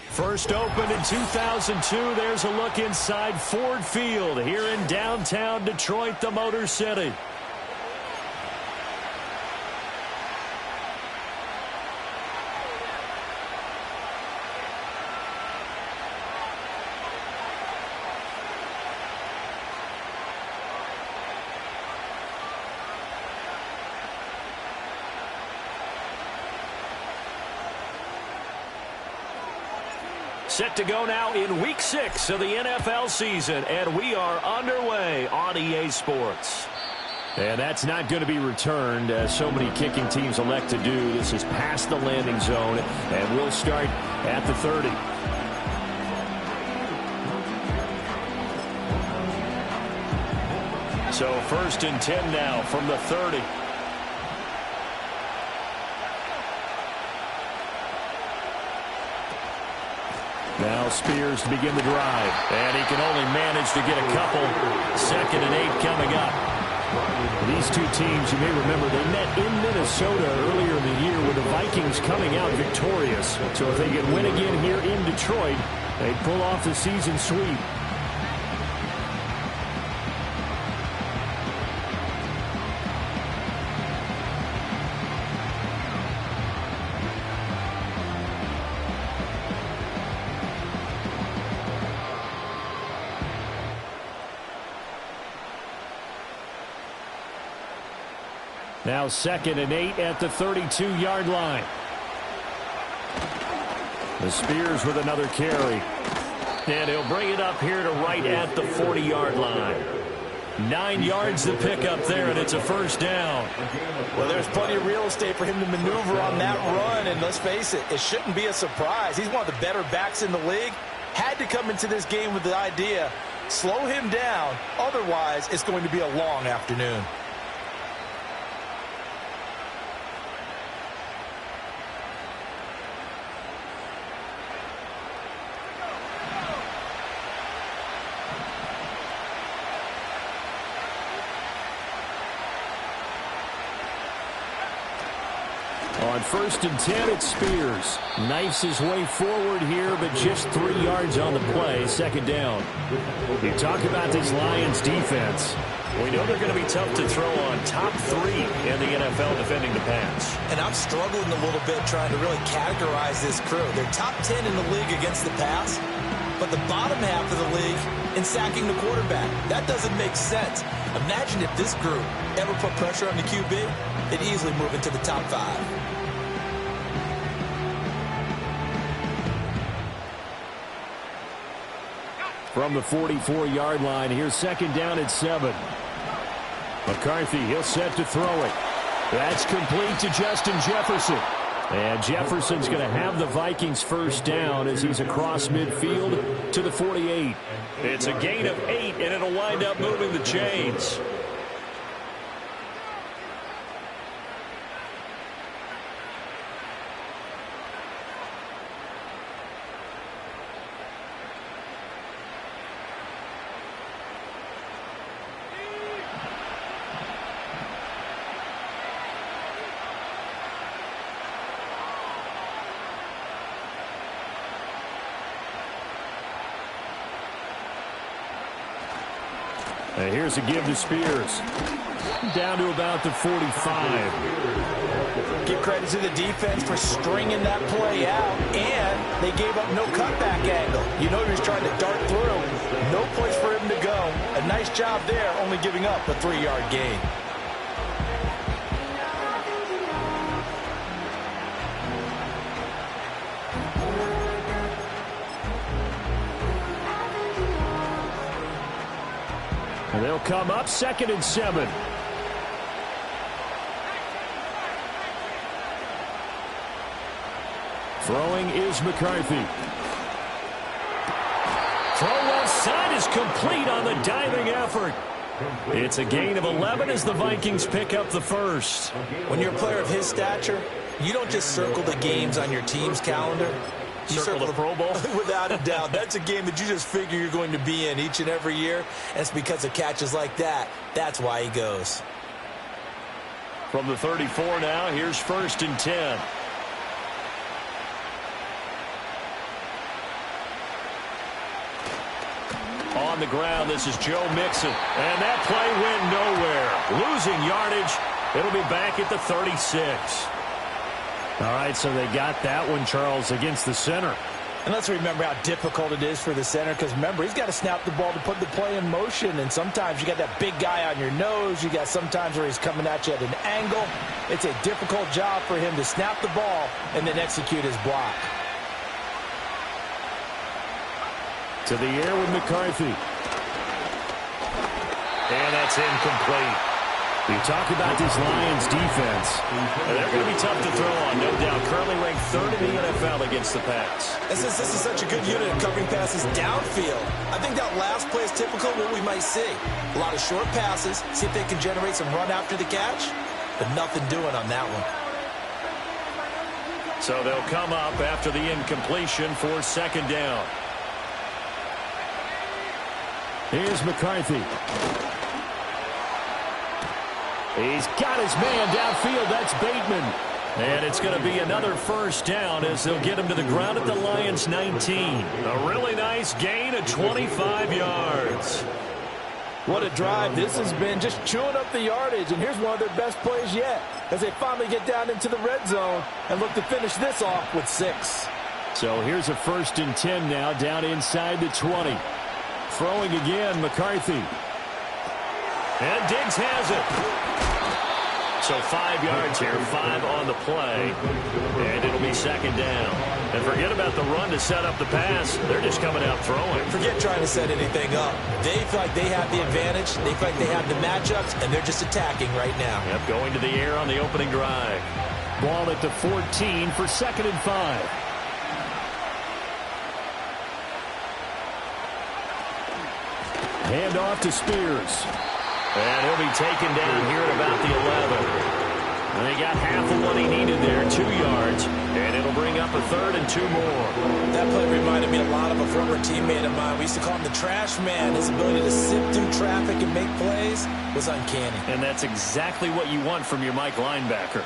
First opened in 2002. There's a look inside Ford Field here in downtown Detroit, the Motor City. Set to go now in Week 6 of the NFL season, and we are underway on EA Sports. And that's not going to be returned, as so many kicking teams elect to do. This is past the landing zone, and we'll start at the 30. So 1st and 10 now from the 30. Now Spears to begin the drive, and he can only manage to get a couple. 2nd and 8 coming up. These two teams, you may remember, they met in Minnesota earlier in the year with the Vikings coming out victorious. So if they can win again here in Detroit, they pull off the season sweep. Now 2nd and 8 at the 32-yard line. The Spears with another carry. And he'll bring it up here to right at the 40-yard line. 9 yards to pick up there, and it's a first down. Well, there's plenty of real estate for him to maneuver on that run, and let's face it, it shouldn't be a surprise. He's one of the better backs in the league. Had to come into this game with the idea, slow him down, otherwise it's going to be a long afternoon. On 1st and 10, it's Spears. Knifes his way forward here, but just 3 yards on the play. 2nd down. You talk about this Lions defense. We know they're going to be tough to throw on. Top 3 in the NFL defending the pass. And I'm struggling a little bit trying to really categorize this crew. They're top 10 in the league against the pass, but the bottom half of the league in sacking the quarterback. That doesn't make sense. Imagine if this group ever put pressure on the QB, it'd easily move into the top 5. From the 44-yard line, here's 2nd down at 7. McCarthy, he'll set to throw it. That's complete to Justin Jefferson. And Jefferson's going to have the Vikings first down as he's across midfield to the 48. It's a gain of 8, and it'll wind up moving the chains. And here's a give to Spears. Down to about the 45. Give credit to the defense for stringing that play out, and they gave up no cutback angle. You know he was trying to dart through. No place for him to go. A nice Nice job there, only giving up a 3-yard gain. And they'll come up 2nd and 7. Throwing is McCarthy. Throw left side is complete on the diving effort. It's a gain of 11 as the Vikings pick up the first. When you're a player of his stature, you don't just circle the games on your team's calendar. You circle the Pro Bowl? Without a doubt. That's a game that you just figure you're going to be in each and every year. And it's because of catches like that. That's why he goes. From the 34 now, here's 1st and 10. On the ground, this is Joe Mixon. And that play went nowhere. Losing yardage. It'll be back at the 36. All right, so they got that one, Charles, against the center. And let's remember how difficult it is for the center, because remember, he's got to snap the ball to put the play in motion, and sometimes you got that big guy on your nose. You got sometimes where he's coming at you at an angle. It's a difficult job for him to snap the ball and then execute his block. To the air with McCarthy. And that's incomplete. You talk about this Lions defense. And they're going to be tough to throw on, no doubt. Currently ranked 3rd in the NFL against the pass. This is such a good unit of covering passes downfield. I think that last play is typical of what we might see. A lot of short passes, see if they can generate some run after the catch, but nothing doing on that one. So they'll come up after the incompletion for 2nd down. Here's McCarthy. He's got his man downfield. That's Bateman. And it's going to be another 1st down as they'll get him to the ground at the Lions' 19. A really nice gain of 25 yards. What a drive this has been, just chewing up the yardage. And here's one of their best plays yet as they finally get down into the red zone and look to finish this off with 6. So here's a 1st and 10 now down inside the 20. Throwing again, McCarthy. And Diggs has it. So 5 yards here, 5 on the play. And it'll be 2nd down. And forget about the run to set up the pass. They're just coming out throwing. Forget trying to set anything up. They feel like they have the advantage. They feel like they have the matchups, and they're just attacking right now. Yep, going to the air on the opening drive. Ball at the 14 for 2nd and 5. Hand off to Spears. And he'll be taken down here at about the 11. And they got half of what he needed there, 2 yards. And it'll bring up a 3rd and 2 more. That play reminded me a lot of a former teammate of mine. We used to call him the trash man. His ability to sift through traffic and make plays was uncanny. And that's exactly what you want from your Mike linebacker.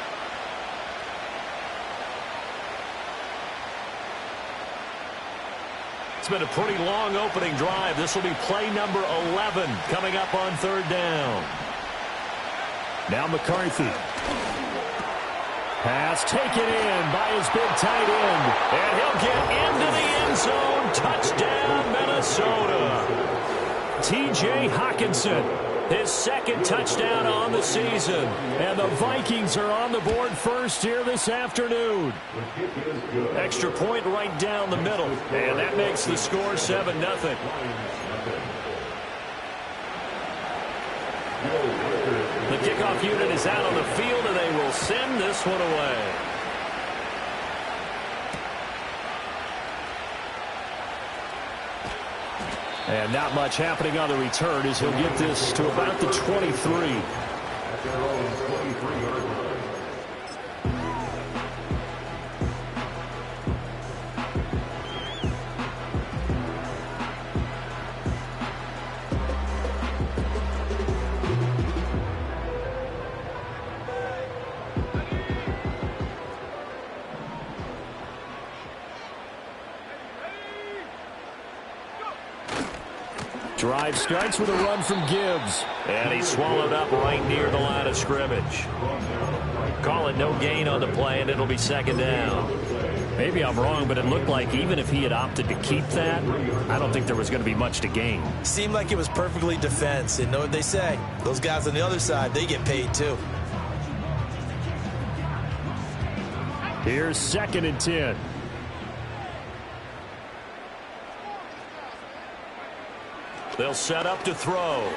It's been a pretty long opening drive. This will be play number 11 coming up on 3rd down. Now McCarthy. Pass taken in by his big tight end. And he'll get into the end zone. Touchdown, Minnesota. T.J. Hockenson. His 2nd touchdown on the season. And the Vikings are on the board first here this afternoon. Extra point right down the middle. And that makes the score 7-0. The kickoff unit is out on the field, and they will send this one away. And not much happening on the return as he'll get this to about the 23. Drive starts with a run from Gibbs. And he's swallowed up right near the line of scrimmage. Call it no gain on the play, and it'll be 2nd down. Maybe I'm wrong, but it looked like even if he had opted to keep that, I don't think there was going to be much to gain. Seemed like it was perfectly defense. And know what they say? Those guys on the other side, they get paid too. Here's 2nd and 10. They'll set up to throw.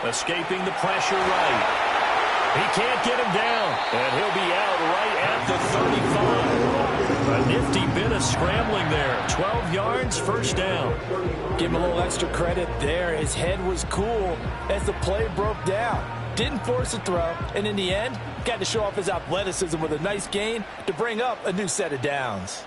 Escaping the pressure right. He can't get him down, and he'll be out right at the 35. A nifty bit of scrambling there. 12 yards, first down. Give him a little extra credit there. His head was cool as the play broke down. Didn't force a throw, and in the end, got to show off his athleticism with a nice gain to bring up a new set of downs.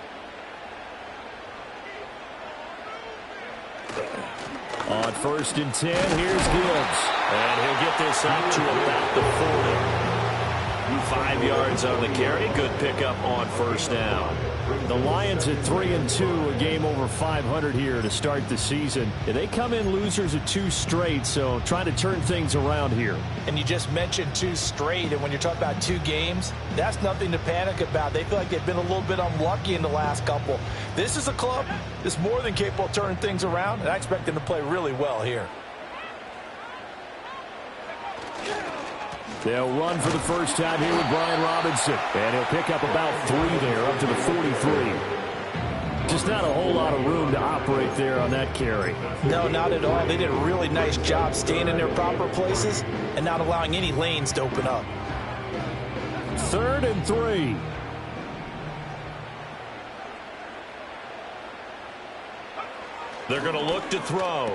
On 1st and 10, here's Gibbs. And he'll get this up to about the 40. 5 yards on the carry. Good pickup on 1st down. The Lions at 3-2, a game over 500 here to start the season. They come in losers at 2 straight, so trying to turn things around here. And you just mentioned 2 straight, and when you're talking about 2 games, that's nothing to panic about. They feel like they've been a little bit unlucky in the last couple. This is a club that's more than capable of turning things around, and I expect them to play really well here. They'll run for the first time here with Brian Robinson. And he'll pick up about 3 there, up to the 43. Just not a whole lot of room to operate there on that carry. No, not at all. They did a really nice job staying in their proper places and not allowing any lanes to open up. 3rd and 3. They're going to look to throw.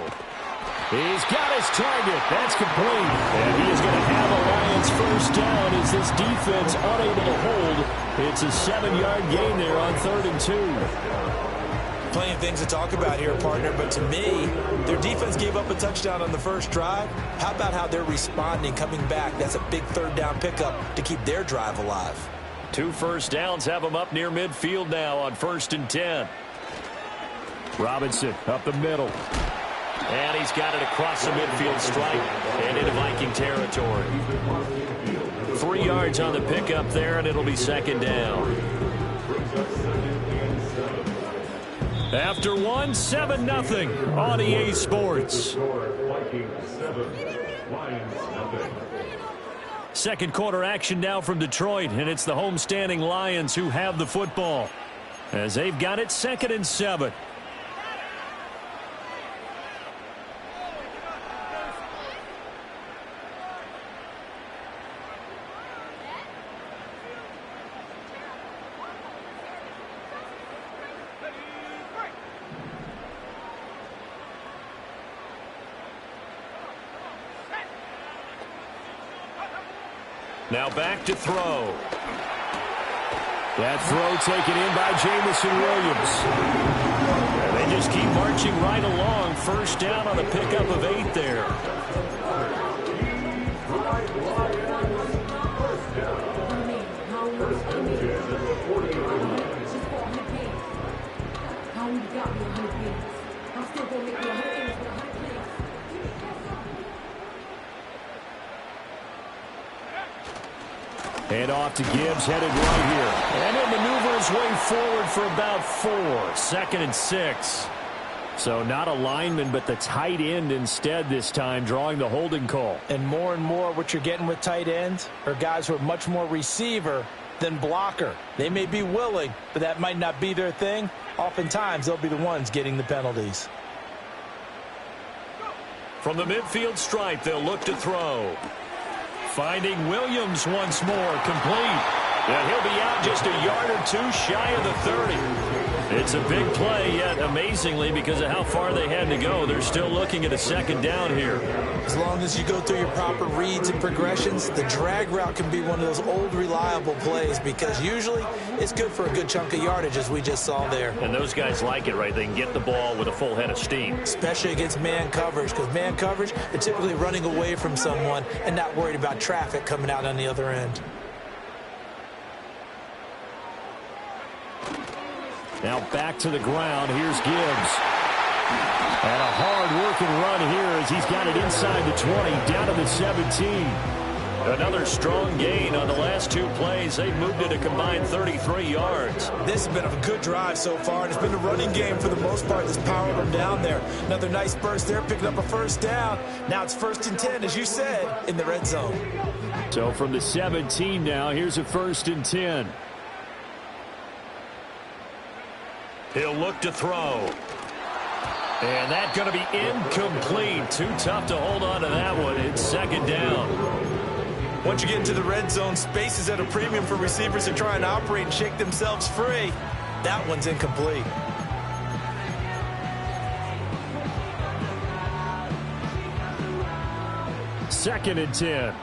He's got his target. That's complete. And he is going to have a Lions first down as this defense unable to hold. It's a 7-yard gain there on 3rd and 2. Plenty of things to talk about here, partner, but to me, their defense gave up a touchdown on the first drive. How about how they're responding, coming back? That's a big 3rd down pickup to keep their drive alive. 2 first downs have them up near midfield now on 1st and 10. Robinson up the middle. And he's got it across the midfield stripe and into Viking territory. 3 yards on the pickup there, and it'll be 2nd down. After 1, 7-0 on EA Sports. Second quarter action now from Detroit, and it's the homestanding Lions who have the football as they've got it 2nd and 7. Now back to throw. That throw taken in by Jamison Williams. And they just keep marching right along. First down on a pickup of 8 there. Hand off to Gibbs, headed right here. And he'll maneuver his way forward for about 4. 2nd and 6. So not a lineman, but the tight end instead this time, drawing the holding call. And more what you're getting with tight ends are guys who are much more receiver than blocker. They may be willing, but that might not be their thing. Oftentimes, they'll be the ones getting the penalties. From the midfield stripe, they'll look to throw. Finding Williams once more, complete. And he'll be out just a yard or 2 shy of the 30. It's a big play, yet amazingly, because of how far they had to go, they're still looking at a 2nd down here. As long as you go through your proper reads and progressions, the drag route can be one of those old reliable plays because usually it's good for a good chunk of yardage, as we just saw there. And those guys like it, right? They can get the ball with a full head of steam. Especially against man coverage, because man coverage, they're typically running away from someone and not worried about traffic coming out on the other end. Now back to the ground. Here's Gibbs. And a hard-working run here as he's got it inside the 20, down to the 17. Another strong gain on the last 2 plays. They've moved it a combined 33 yards. This has been a good drive so far, and it's been a running game for the most part that's powered them down there. Another nice burst there, picking up a first down. Now it's 1st and 10, as you said, in the red zone. So from the 17 now, here's a 1st and 10. He'll look to throw. And that's going to be incomplete. Too tough to hold on to that one. It's 2nd down. Once you get into the red zone, space is at a premium for receivers to try and operate and shake themselves free. That one's incomplete. Second and 10.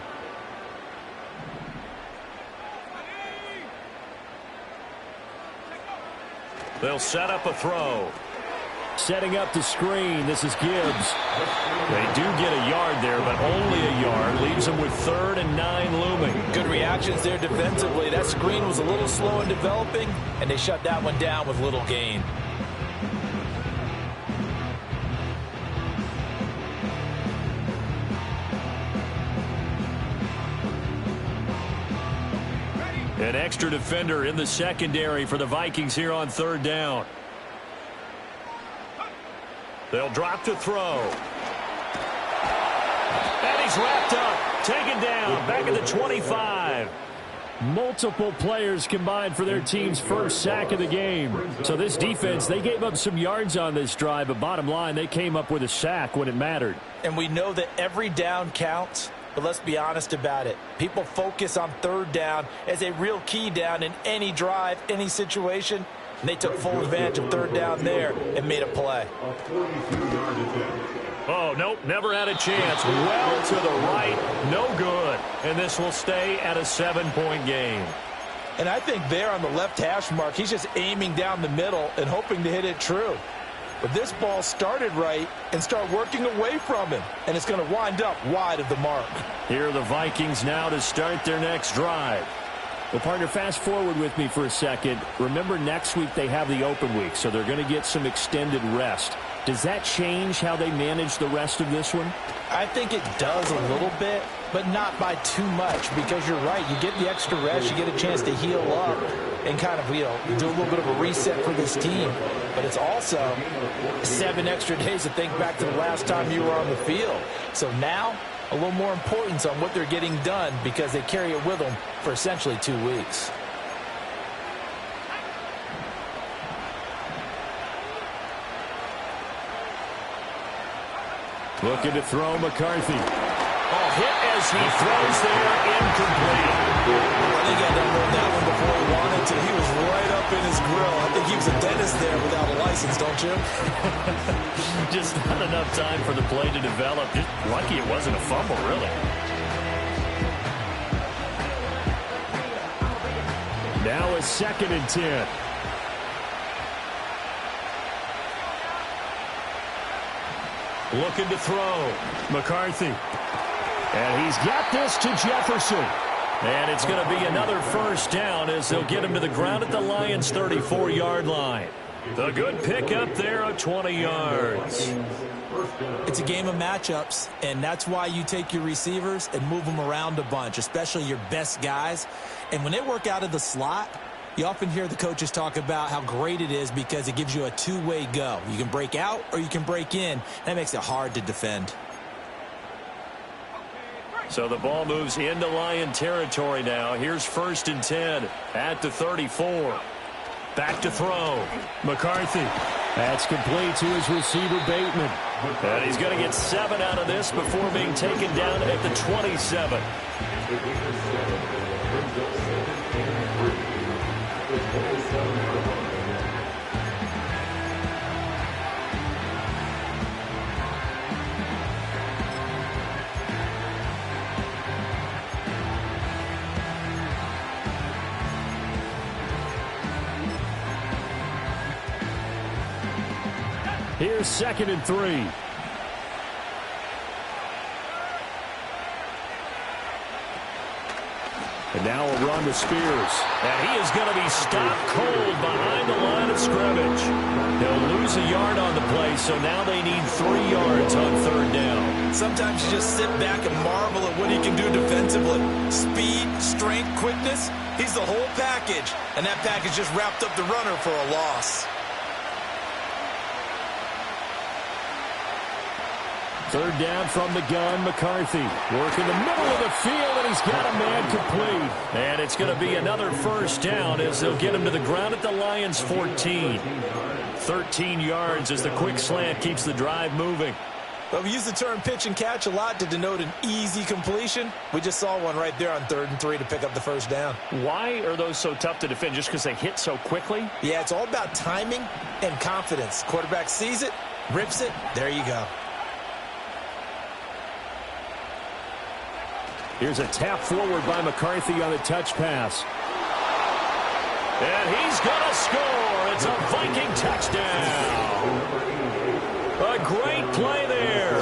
They'll set up a throw. Setting up the screen. This is Gibbs. They do get a yard there, but only a yard. Leaves them with 3rd and 9 looming. Good reactions there defensively. That screen was a little slow in developing, and they shut that one down with little gain. An extra defender in the secondary for the Vikings here on 3rd down. They'll drop to throw. And he's wrapped up. Taken down. Back at the 25. Multiple players combined for their team's first sack of the game. So this defense, they gave up some yards on this drive, but bottom line, they came up with a sack when it mattered. And we know that every down counts, but let's be honest about it. People focus on 3rd down as a real key down in any drive, any situation. And they took full advantage of 3rd down there and made a play. Oh, nope, never had a chance. Well to the right, no good. And this will stay at a 7-point game. And I think there on the left hash mark, he's just aiming down the middle and hoping to hit it true. But this ball started right and start working away from him. And it's going to wind up wide of the mark. Here are the Vikings now to start their next drive. Well, partner, fast forward with me for a second. Remember, next week they have the open week, so they're going to get some extended rest. Does that change how they manage the rest of this one? I think it does a little bit, but not by too much, because you're right. You get the extra rest, you get a chance to heal up and kind of, do a little bit of a reset for this team. But it's also 7 extra days to think back to the last time you were on the field. So now, a little more importance on what they're getting done because they carry it with them for essentially 2 weeks. Looking to throw McCarthy. Oh, hit as he throws there, incomplete. I think I done that one before he wanted to. He was right up in his grill. I think he was a dentist there without a license, don't you? Just not enough time for the play to develop. Just lucky it wasn't a fumble, really. Now a 2nd and 10. Looking to throw. McCarthy. And he's got this to Jefferson. And it's going to be another first down as they'll get him to the ground at the Lions' 34-yard line. The good pickup there of 20 yards. It's a game of matchups, and that's why you take your receivers and move them around a bunch, especially your best guys. And when they work out of the slot, you often hear the coaches talk about how great it is because it gives you a two-way go. You can break out or you can break in. That makes it hard to defend. So the ball moves into Lion territory now. Here's 1st and 10 at the 34. Back to throw. McCarthy. That's complete to his receiver, Bateman. And he's going to get 7 out of this before being taken down at the 27. Here's 2nd and 3. And now a run to Spears. And he is going to be stopped cold behind the line of scrimmage. He'll lose a yard on the play, so now they need 3 yards on 3rd down. Sometimes you just sit back and marvel at what he can do defensively. Speed, strength, quickness, he's the whole package. And that package just wrapped up the runner for a loss. Third down from the gun, McCarthy. Working the middle of the field, and he's got a man complete. And it's going to be another first down as they'll get him to the ground at the Lions' 14. 13 yards as the quick slant keeps the drive moving. Well, we use the term pitch and catch a lot to denote an easy completion. We just saw one right there on 3rd and 3 to pick up the first down. Why are those so tough to defend? Just because they hit so quickly? Yeah, it's all about timing and confidence. Quarterback sees it, rips it, there you go. Here's a tap forward by McCarthy on the touch pass. And he's going to score. It's a Viking touchdown. A great play there.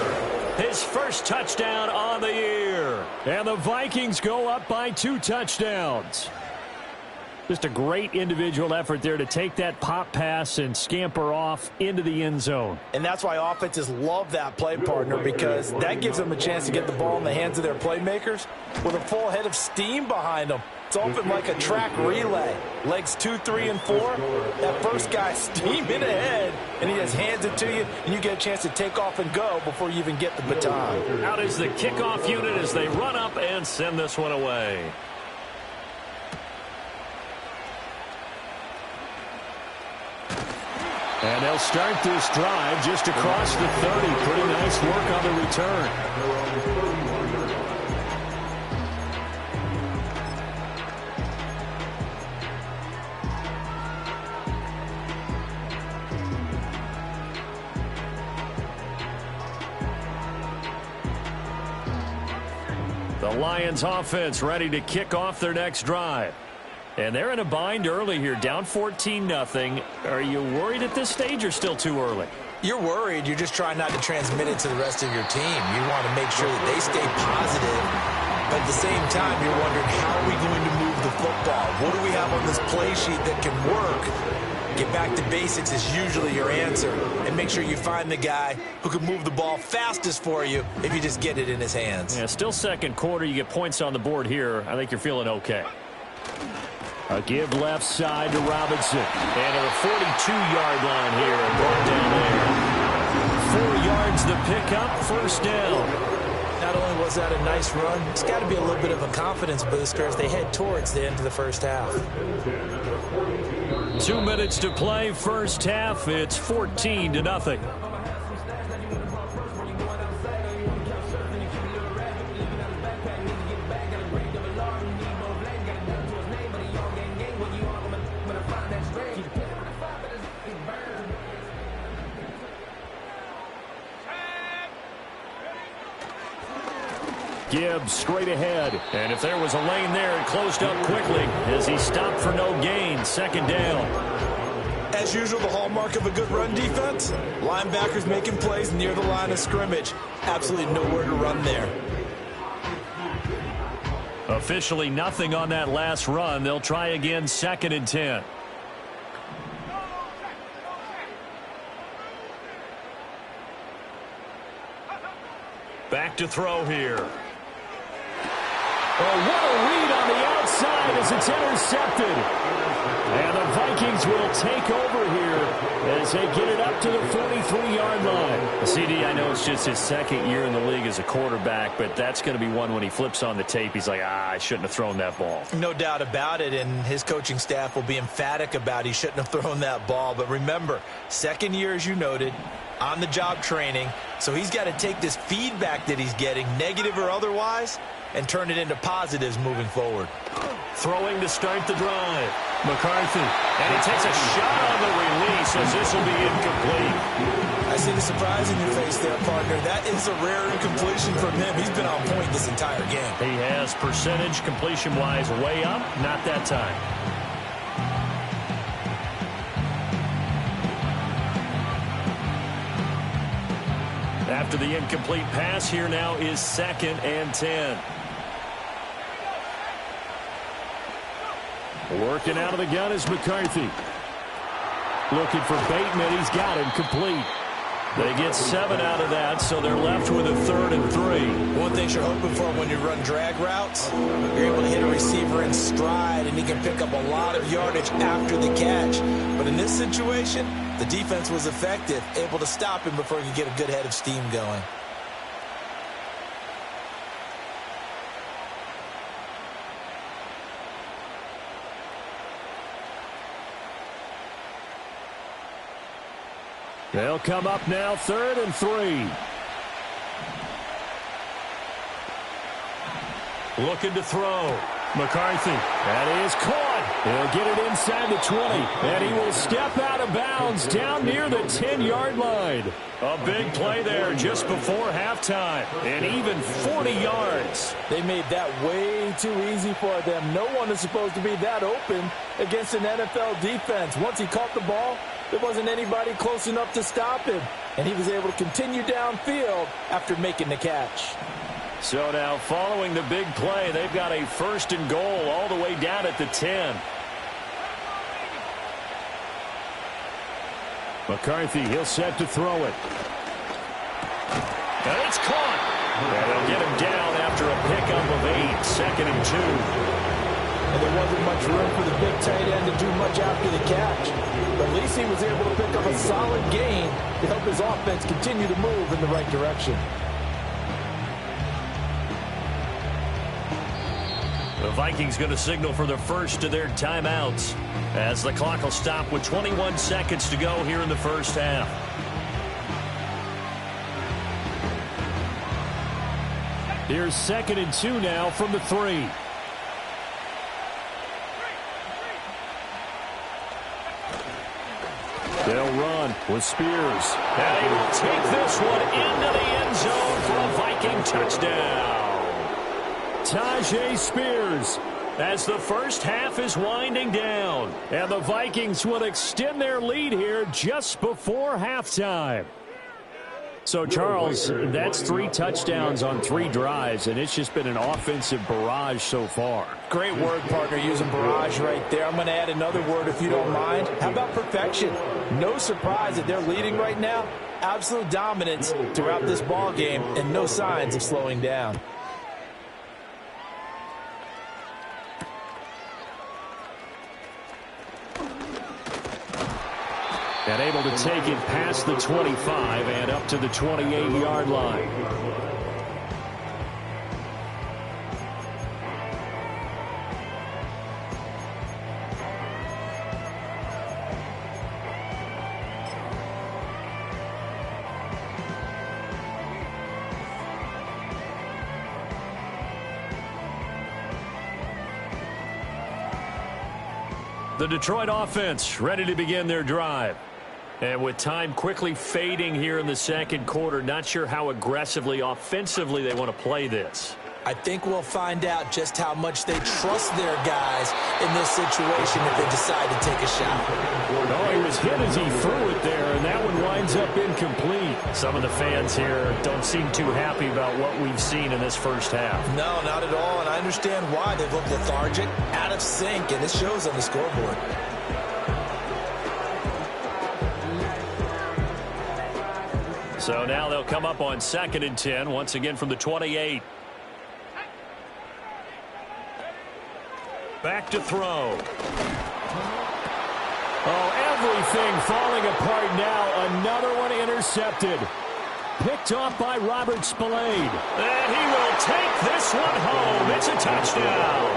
His first touchdown on the year. And the Vikings go up by 2 touchdowns. Just a great individual effort there to take that pop pass and scamper off into the end zone. And that's why offenses love that play, partner, because that gives them a chance to get the ball in the hands of their playmakers with a full head of steam behind them. It's often like a track relay. Legs 2, 3, and 4. That first guy steaming ahead, and he just hands it to you, and you get a chance to take off and go before you even get the baton. Out is the kickoff unit as they run up and send this one away. And they'll start this drive just across the 30. Pretty nice work on the return. The Lions offense ready to kick off their next drive. And they're in a bind early here, down 14-0. Are you worried at this stage or still too early? You're worried. You're just trying not to transmit it to the rest of your team. You want to make sure that they stay positive. But at the same time, you're wondering, how are we going to move the football? What do we have on this play sheet that can work? Get back to basics is usually your answer. And make sure you find the guy who can move the ball fastest for you if you just get it in his hands. Yeah, still second quarter. You get points on the board here. I think you're feeling okay. A give left side to Robinson. And at the 42-yard line here, and brought down there. 4 yards the pickup, first down. Not only was that a nice run, it's got to be a little bit of a confidence booster as they head towards the end of the first half. 2 minutes to play, first half. It's 14-0. Gibbs straight ahead. And if there was a lane there, it closed up quickly as he stopped for no gain. Second down. As usual, the hallmark of a good run defense, linebackers making plays near the line of scrimmage. Absolutely nowhere to run there. Officially nothing on that last run. They'll try again, 2nd and 10. Back to throw here. Oh, what a read on the outside as it's intercepted. And the Vikings will take over here as they get it up to the 43-yard line. CD, I know it's just his second year in the league as a quarterback, but that's going to be one when he flips on the tape. He's like, I shouldn't have thrown that ball. No doubt about it, and his coaching staff will be emphatic about he shouldn't have thrown that ball. But remember, second year, as you noted, on-the-job training, so he's got to take this feedback that he's getting, negative or otherwise, and turn it into positives moving forward. Throwing to start the drive. McCarthy. And he takes a shot on the release as this will be incomplete. I see the surprise in your face there, partner. That is a rare incompletion from him. He's been on point this entire game. He has percentage completion-wise way up. Not that time. After the incomplete pass, here now is 2nd and 10. Working out of the gun is McCarthy. Looking for Bateman. He's got him complete. They get 7 out of that, so they're left with a 3rd and 3. One thing you're hoping for when you run drag routes, you're able to hit a receiver in stride, and he can pick up a lot of yardage after the catch. But in this situation, the defense was effective, able to stop him before he could get a good head of steam going. They'll come up now, 3rd and 3. Looking to throw. McCarthy. That is caught. He'll get it inside the 20. And he will step out of bounds down near the 10-yard line. A big play there just before halftime. And even 40 yards. They made that way too easy for them. No one is supposed to be that open against an NFL defense. Once he caught the ball, there wasn't anybody close enough to stop him. And he was able to continue downfield after making the catch. So now following the big play, they've got a 1st and goal all the way down at the 10. McCarthy, he'll set to throw it. And it's caught. And they'll get him down after a pickup of 8, 2nd and 2. And there wasn't much room for the big tight end to do much after the catch. But at least he was able to pick up a solid gain to help his offense continue to move in the right direction. The Vikings going to signal for the first of their timeouts as the clock will stop with 21 seconds to go here in the first half. Here's 2nd and 2 now from the 3. They'll run with Spears. And he will take this one into the end zone for a Viking touchdown. Tajay Spears as the first half is winding down. And the Vikings will extend their lead here just before halftime. So, Charles, that's 3 touchdowns on 3 drives, and it's just been an offensive barrage so far. Great word, partner, using barrage right there. I'm going to add another word if you don't mind. How about perfection? No surprise that they're leading right now. Absolute dominance throughout this ball game and no signs of slowing down. And able to take it past the 25 and up to the 28-yard line. The Detroit offense ready to begin their drive. And with time quickly fading here in the second quarter, not sure how aggressively, offensively they want to play this. I think we'll find out just how much they trust their guys in this situation if they decide to take a shot. Oh, he was hit as he threw it there, and that one winds up incomplete. Some of the fans here don't seem too happy about what we've seen in this first half. No, not at all, and I understand why. They've looked lethargic, out of sync, and it shows on the scoreboard. So now they'll come up on 2nd and 10, once again from the 28. Back to throw. Oh, everything falling apart now. Another one intercepted. Picked off by Robert Spillane. And he will take this one home. It's a touchdown.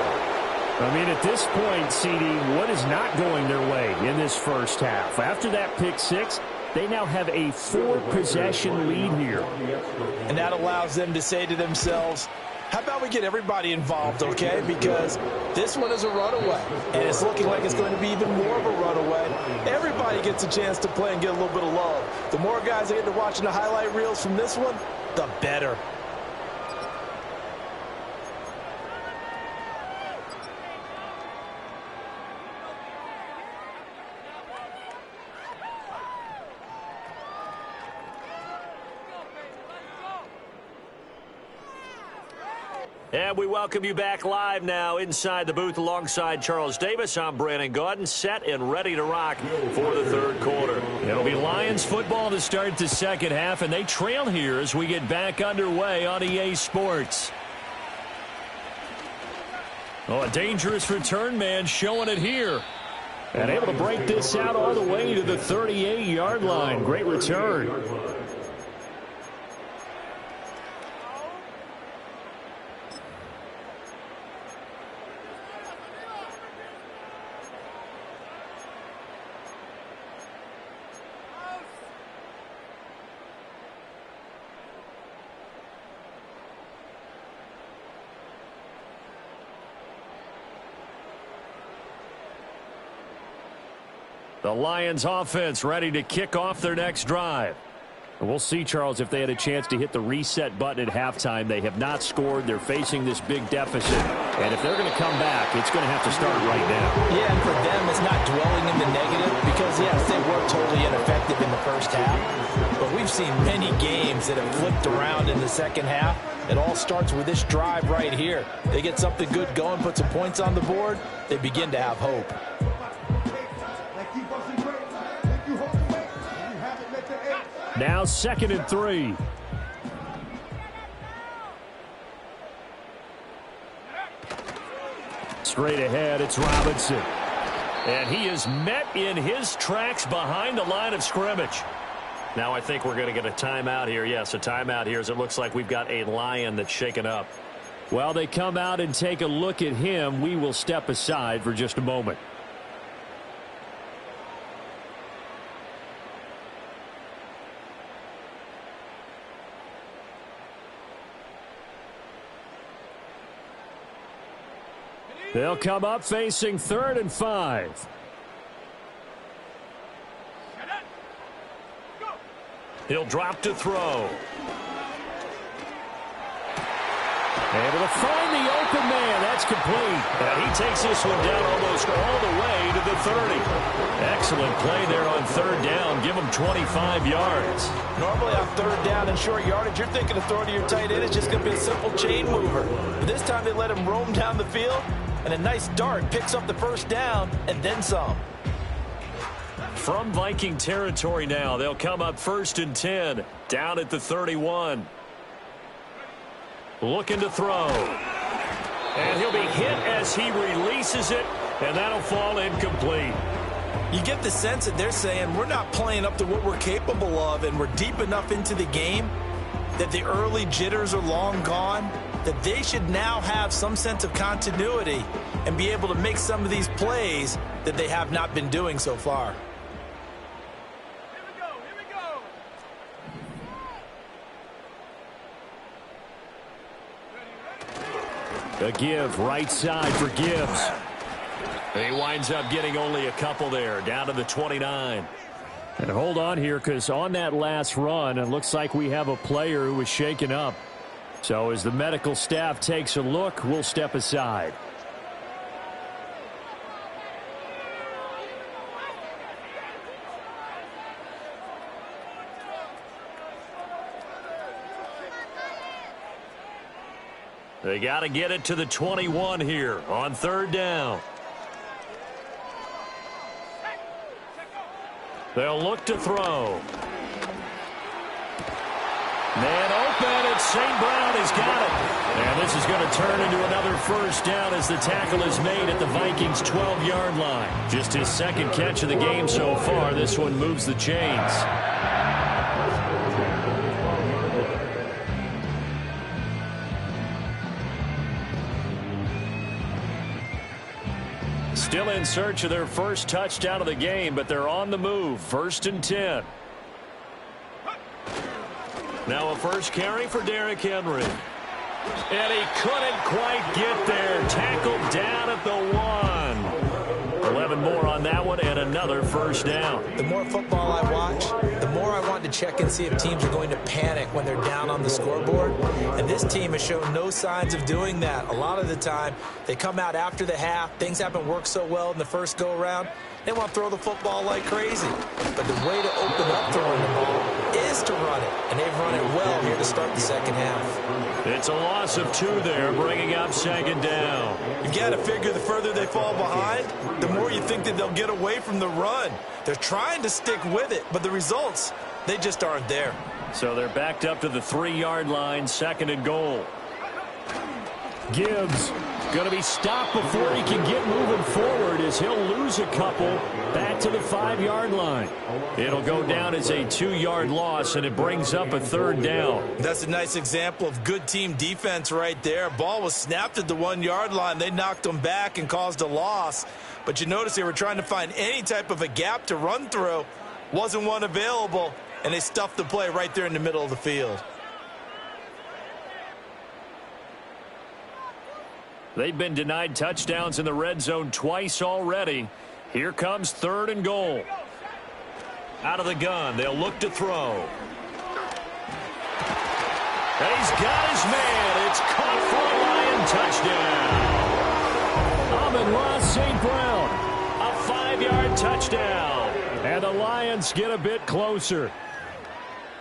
I mean, at this point, CD, what is not going their way in this first half? After that pick six, they now have a 4-possession lead here. And that allows them to say to themselves, how about we get everybody involved, okay? Because this one is a runaway, and it's looking like it's going to be even more of a runaway. Everybody gets a chance to play and get a little bit of love. The more guys that get to watching the highlight reels from this one, the better. And we welcome you back live now inside the booth alongside Charles Davis. I'm Brandon Gaudin, set and ready to rock for the third quarter. It'll be Lions football to start the second half, and they trail here as we get back underway on EA Sports. Oh, a dangerous return man showing it here. And able to break this out all the way to the 38-yard line. Great return. The Lions offense ready to kick off their next drive. And we'll see, Charles, if they had a chance to hit the reset button at halftime. They have not scored. They're facing this big deficit. And if they're going to come back, it's going to have to start right now. Yeah, and for them, it's not dwelling in the negative because, yes, they were totally ineffective in the first half. But we've seen many games that have flipped around in the second half. It all starts with this drive right here. They get something good going, put some points on the board, they begin to have hope. Now 2nd and 3. Straight ahead, it's Robinson. And he is met in his tracks behind the line of scrimmage. Now I think we're going to get a timeout here. Yes, a timeout here as it looks like we've got a Lion that's shaken up. While they come out and take a look at him, we will step aside for just a moment. They'll come up facing 3rd and 5. He'll drop to throw. Able to find the open man. That's complete. And he takes this one down almost all the way to the 30. Excellent play there on 3rd down. Give him 25 yards. Normally on 3rd down and short yardage, you're thinking of throwing to your tight end. It's just going to be a simple chain mover. But this time they let him roam down the field. And a nice dart picks up the 1st down and then some. From Viking territory now, they'll come up 1st and 10, down at the 31. Looking to throw. And he'll be hit as he releases it, and that'll fall incomplete. You get the sense that they're saying we're not playing up to what we're capable of, and we're deep enough into the game that the early jitters are long gone, that they should now have some sense of continuity and be able to make some of these plays that they have not been doing so far. Here we go. A give right side for Gibbs. He winds up getting only a couple there, down to the 29. And hold on here, because on that last run, it looks like we have a player who was shaken up. So as the medical staff takes a look, we'll step aside. They got to get it to the 21 here on 3rd down. They'll look to throw. Man open, and St. Brown has got it. And this is going to turn into another 1st down as the tackle is made at the Vikings' 12-yard line. Just his 2nd catch of the game so far. This one moves the chains. Still in search of their first touchdown of the game, but they're on the move. 1st and 10. Now a first carry for Derrick Henry. And he couldn't quite get there. Tackled down at the 1. 11 more on that one and another 1st down. The more football I watch, the more I want to check and see if teams are going to panic when they're down on the scoreboard. And this team has shown no signs of doing that. A lot of the time, they come out after the half. Things haven't worked so well in the first go-around. They want to throw the football like crazy. But the way to open up throwing the ball is to run it, and they've run it well here to start the second half. It's a loss of 2 there, bringing up second down. You've got to figure the further they fall behind, the more you think that they'll get away from the run. They're trying to stick with it, but the results, they just aren't there. So they're backed up to the 3-yard line, second and goal. Gibbs going to be stopped before he can get moving forward as he'll lose a couple back to the 5-yard line. It'll go down as a 2-yard loss, and it brings up a third down. That's a nice example of good team defense right there. Ball was snapped at the 1-yard line. They knocked them back and caused a loss. But you notice they were trying to find any type of a gap to run through. Wasn't one available, and they stuffed the play right there in the middle of the field. They've been denied touchdowns in the red zone twice already. Here comes third and goal. Out of the gun, they'll look to throw. And he's got his man. It's caught for a Lion touchdown. Amon-Ra St. Brown, a 5-yard touchdown. And the Lions get a bit closer.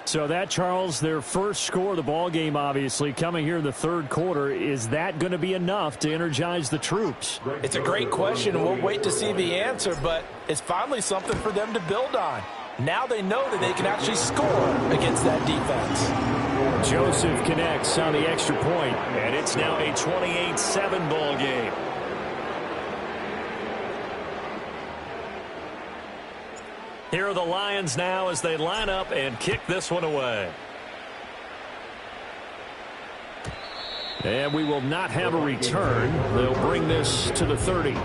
So that, Charles, their first score of the ball game, obviously, coming here in the third quarter. Is that going to be enough to energize the troops? It's a great question, and we'll wait to see the answer, but it's finally something for them to build on. Now they know that they can actually score against that defense. Joseph connects on the extra point, and it's now a 28-7 ball game. Here are the Lions now as they line up and kick this one away. And we will not have a return. They'll bring this to the 30.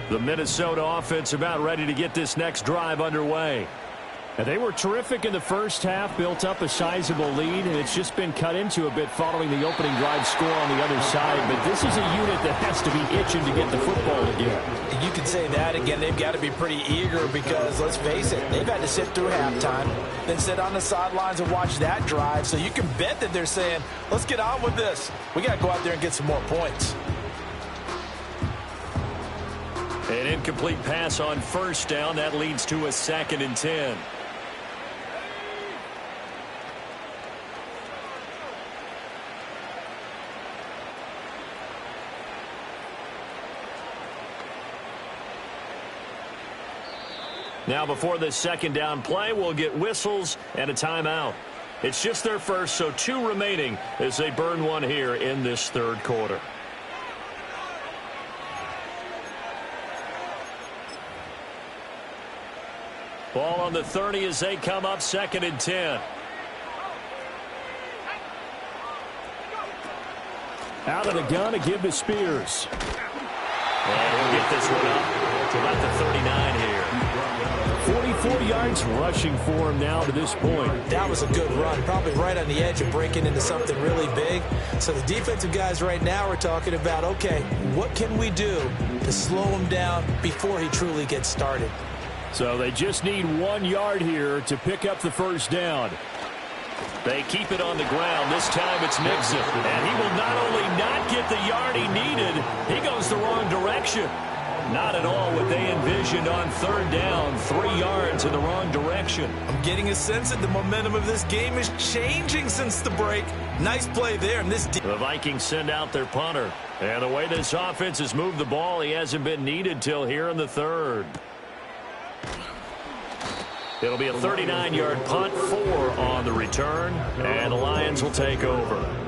The Minnesota offense about ready to get this next drive underway. And they were terrific in the first half, built up a sizable lead, and it's just been cut into a bit following the opening drive score on the other side. But this is a unit that has to be itching to get the football again. You could say that again. They've got to be pretty eager because, let's face it, they've had to sit through halftime, then sit on the sidelines and watch that drive. So you can bet that they're saying, let's get on with this. We got to go out there and get some more points. An incomplete pass on first down. That leads to a 2nd and 10. Now before the second down play, we'll get whistles and a timeout. It's just their first, so 2 remaining as they burn one here in this third quarter. Ball on the 30 as they come up, 2nd and 10. Out of the gun to give to Spears. And he'll get this one up to about the 39 here. 44 yards rushing for him now to this point. That was a good run, probably right on the edge of breaking into something really big. So the defensive guys right now are talking about, okay, what can we do to slow him down before he truly gets started? So they just need 1 yard here to pick up the first down. They keep it on the ground. This time it's Mixon. And he will not only not get the yard he needed, he goes the wrong direction. Not at all what they envisioned on third down. 3 yards in the wrong direction. I'm getting a sense that the momentum of this game is changing since the break. Nice play there. And this the Vikings send out their punter. And the way this offense has moved the ball, he hasn't been needed till here in the third. It'll be a 39-yard punt, 4 on the return, and the Lions will take over.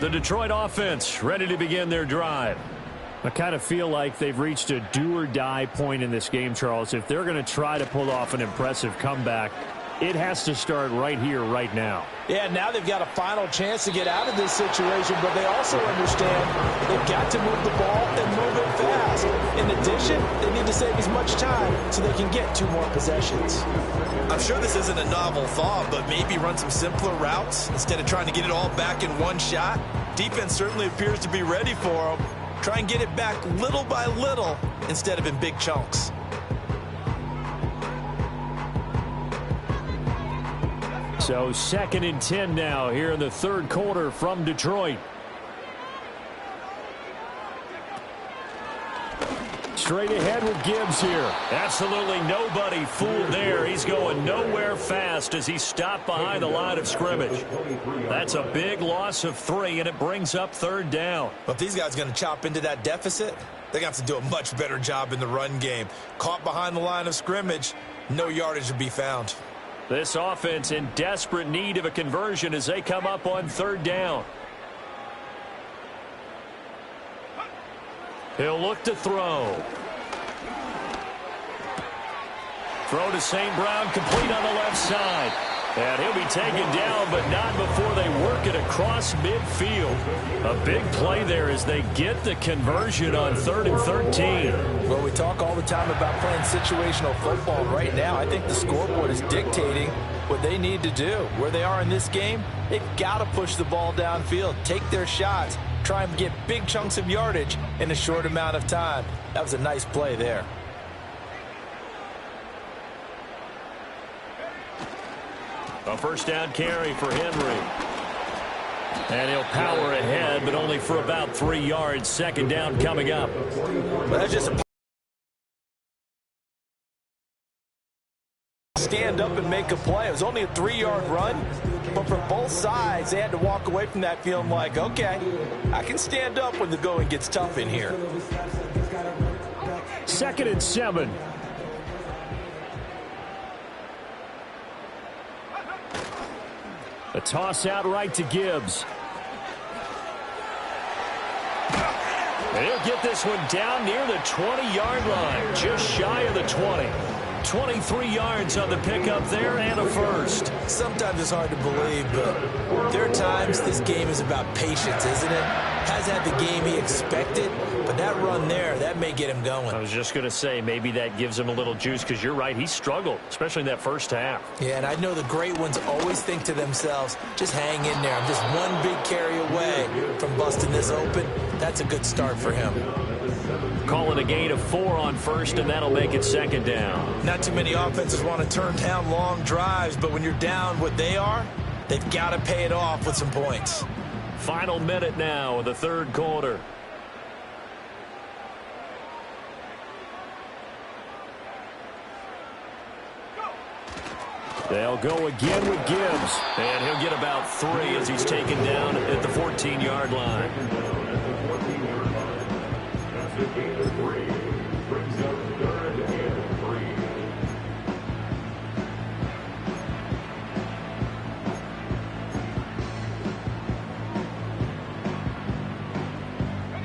The Detroit offense ready to begin their drive. I kind of feel like they've reached a do-or-die point in this game, Charles. If they're going to try to pull off an impressive comeback, it has to start right here, right now. Yeah, now they've got a final chance to get out of this situation, but they also understand they've got to move the ball and move it fast. In addition, they need to save as much time so they can get 2 more possessions. I'm sure this isn't a novel thought, but maybe run some simpler routes instead of trying to get it all back in one shot. Defense certainly appears to be ready for them. Try and get it back little by little instead of in big chunks. So 2nd and 10 now here in the 3rd quarter from Detroit. Straight ahead with Gibbs here. Absolutely nobody fooled there. He's going nowhere fast as he stopped behind the line of scrimmage. That's a big loss of 3, and it brings up 3rd down. But if these guys are going to chop into that deficit, they're going to have to do a much better job in the run game. Caught behind the line of scrimmage, no yardage to be found. This offense in desperate need of a conversion as they come up on 3rd down. He'll look to throw. Throw to St. Brown, complete on the left side. And he'll be taken down, but not before they work it across midfield. A big play there as they get the conversion on 3rd and 13. Well, we talk all the time about playing situational football. Right now, I think the scoreboard is dictating what they need to do. Where they are in this game, they've got to push the ball downfield, take their shots, try and get big chunks of yardage in a short amount of time. That was a nice play there. A 1st down carry for Henry. And he'll power ahead, but only for about 3 yards. 2nd down coming up. Well, that's just a stand up and make a play. It was only a 3-yard run, but for both sides, they had to walk away from that feeling like, okay, I can stand up when the going gets tough in here. 2nd and 7. A toss out right to Gibbs. And he'll get this one down near the 20-yard line, just shy of the 20. 23 yards on the pickup there and a 1st. Sometimes it's hard to believe, but there are times this game is about patience, isn't it? Has had the game he expected, but that run there, that may get him going. I was just going to say, maybe that gives him a little juice, because you're right, he struggled, especially in that 1st half. Yeah, and I know the great ones always think to themselves, just hang in there. I'm just one big carry away from busting this open. That's a good start for him. Calling a gain of 4 on 1st, and that'll make it 2nd down. Not too many offenses want to turn down long drives, but when you're down what they are, they've got to pay it off with some points. Final minute now of the 3rd quarter. They'll go again with Gibbs, and he'll get about 3 as he's taken down at the 14-yard line.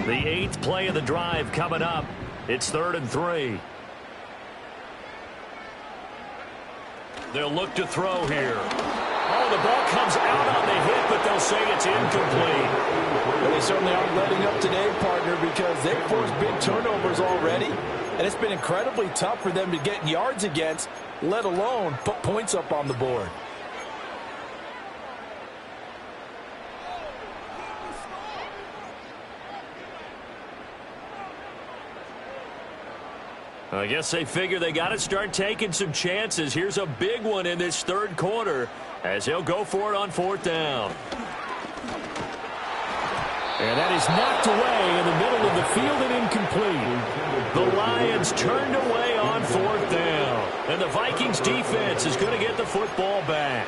The 8th play of the drive coming up. It's 3rd and 3. They'll look to throw here. Oh, the ball comes out on the hit, but they'll say it's incomplete. Well, they certainly aren't letting up today, partner, because they've forced big turnovers already, and it's been incredibly tough for them to get yards against, let alone put points up on the board. I guess they figure they got to start taking some chances. Here's a big one in this 3rd quarter as he'll go for it on 4th down. And that is knocked away in the middle of the field and incomplete. The Lions turned away on 4th down. And the Vikings defense is going to get the football back.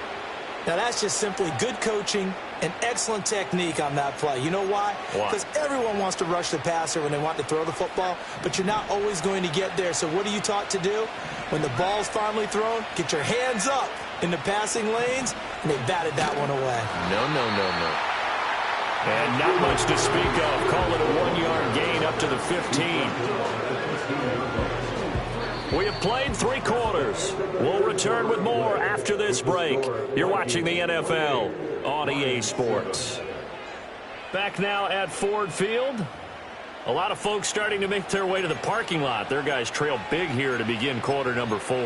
Now, that's just simply good coaching and excellent technique on that play. You know why? Because everyone wants to rush the passer when they want to throw the football, but you're not always going to get there. So what are you taught to do? When the ball's finally thrown, get your hands up in the passing lanes, and they batted that one away. No. And not much to speak of. Call it a 1-yard gain up to the 15. We have played 3 quarters. We'll return with more after this break. You're watching the NFL on EA Sports. Back now at Ford Field. A lot of folks starting to make their way to the parking lot. Their guys trail big here to begin quarter number 4.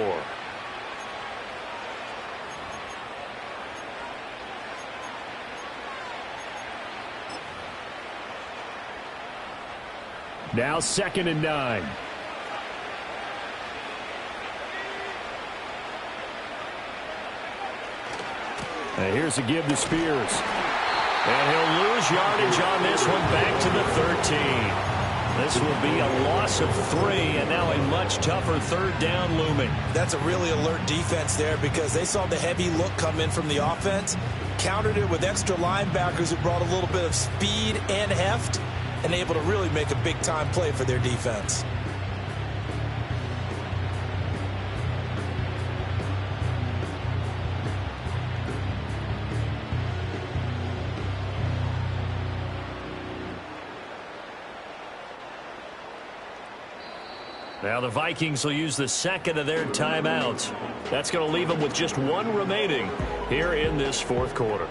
Now 2nd and 9. And here's a give to Spears. And he'll lose yardage on this one, back to the 13. This will be a loss of 3, and now a much tougher 3rd down looming. That's a really alert defense there because they saw the heavy look come in from the offense, countered it with extra linebackers who brought a little bit of speed and heft, and able to really make a big-time play for their defense. Now the Vikings will use the 2nd of their timeouts. That's going to leave them with just 1 remaining here in this 4th quarter.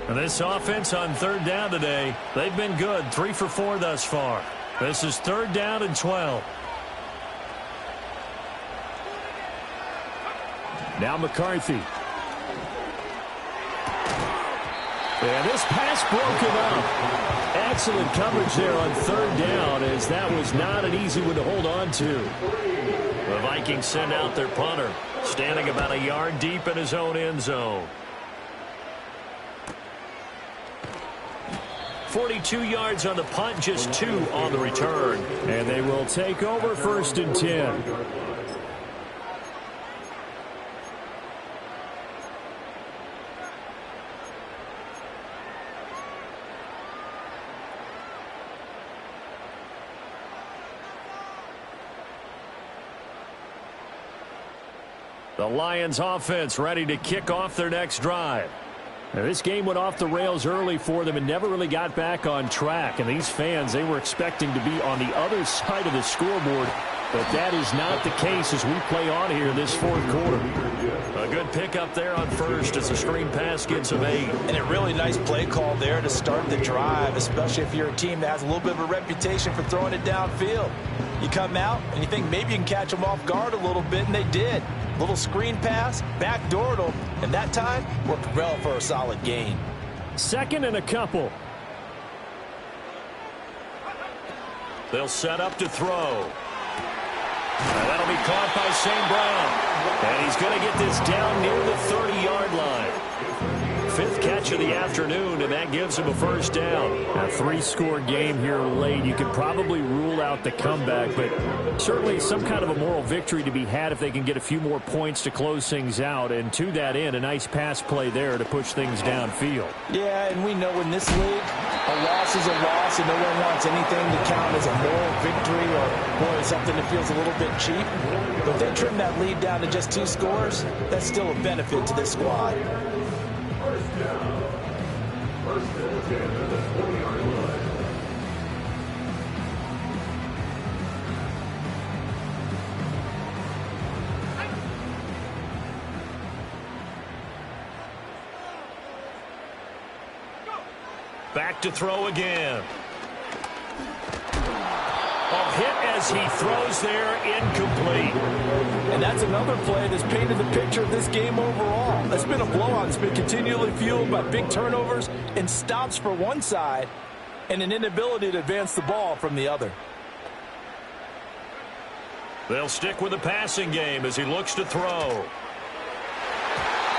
And this offense on 3rd down today, they've been good. 3 for 4 thus far. This is 3rd down and 12. Now McCarthy. And this pass broken up. Excellent coverage there on 3rd down, as that was not an easy one to hold on to. The Vikings send out their punter, standing about a yard deep in his own end zone. 42 yards on the punt, just 2 on the return. And they will take over 1st and 10. The Lions offense ready to kick off their next drive. Now, this game went off the rails early for them and never really got back on track. And these fans, they were expecting to be on the other side of the scoreboard. But that is not the case as we play on here this 4th quarter. A good pickup there on 1st as the screen pass gets them 8. And a really nice play call there to start the drive, especially if you're a team that has a little bit of a reputation for throwing it downfield. You come out and you think maybe you can catch them off guard a little bit, and they did. Little screen pass, backdoored them, and that time worked well for a solid gain. 2nd and a couple. They'll set up to throw. And that'll be caught by St. Brown. And he's going to get this down near the 30-yard line. 5th catch of the afternoon, and that gives him a 1st down. A 3-score game here late. You could probably rule out the comeback, but certainly some kind of a moral victory to be had if they can get a few more points to close things out. And to that end, a nice pass play there to push things downfield. Yeah, and we know in this league, a loss is a loss, and no one wants anything to count as a moral victory or, boy, something that feels a little bit cheap. But if they trim that lead down to just 2 scores, that's still a benefit to this squad. Back to throw again. A hit as he throws there, incomplete. And that's another play that's painted the picture of this game overall. That's been a blowout. It's been continually fueled by big turnovers and stops for one side and an inability to advance the ball from the other. They'll stick with the passing game as he looks to throw.